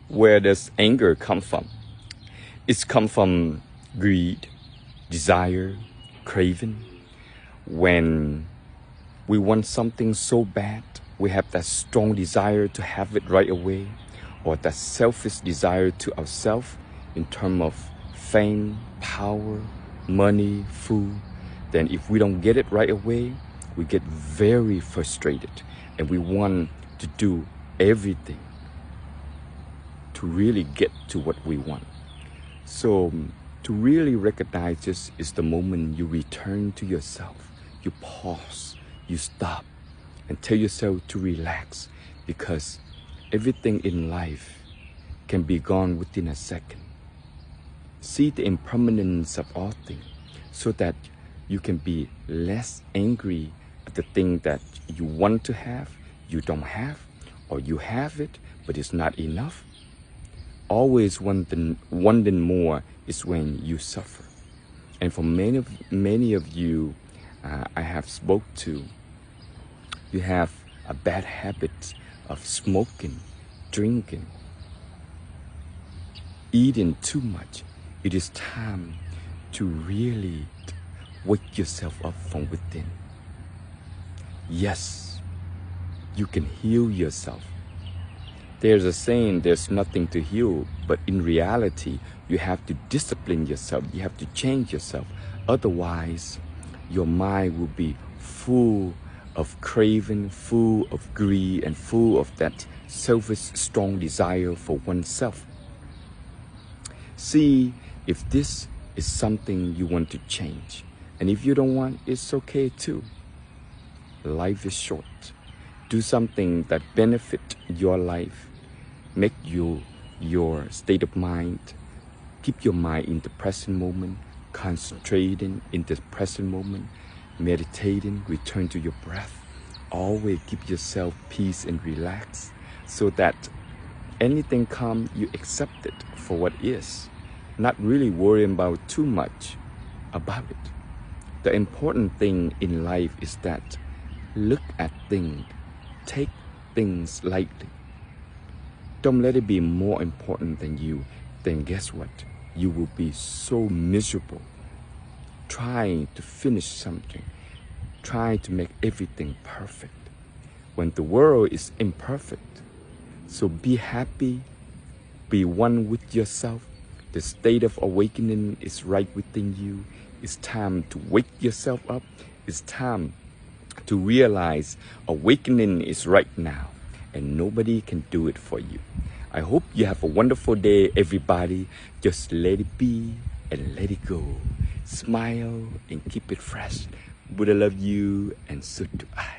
Where does anger come from? It's come from greed, desire, craving. When we want something so bad, we have that strong desire to have it right away, or that selfish desire to ourselves in terms of fame, power, money, food. Then if we don't get it right away, we get very frustrated and we want to do everything to really get to what we want. So to really recognize this is the moment you return to yourself. You pause, you stop, and tell yourself to relax, because everything in life can be gone within a second. See the impermanence of all things so that you can be less angry at the thing that you want to have, you don't have, or you have it, but it's not enough. Always wanting more is when you suffer. And for many of you I have spoke to, you have a bad habit of smoking, drinking, eating too much. It is time to really wake yourself up from within. Yes, you can heal yourself. There's a saying, there's nothing to heal, but in reality, you have to discipline yourself. You have to change yourself. Otherwise, your mind will be full of craving, full of greed, and full of that selfish, strong desire for oneself. See if this is something you want to change. And if you don't want, it's okay too. Life is short. Do something that benefits your life. Make your state of mind. Keep your mind in the present moment. Concentrating in the present moment. Meditating. Return to your breath. Always keep yourself peace and relax, so that anything comes, you accept it for what is. Not really worrying about too much about it. The important thing in life is that look at things, take things lightly. Don't let it be more important than you. Then guess what? You will be so miserable trying to finish something, trying to make everything perfect when the world is imperfect. So be happy, be one with yourself. The state of awakening is right within you. It's time to wake yourself up. It's time to realize awakening is right now, and nobody can do it for you. I hope you have a wonderful day, everybody. Just let it be and let it go. Smile and keep it fresh. Buddha love you, and so do I.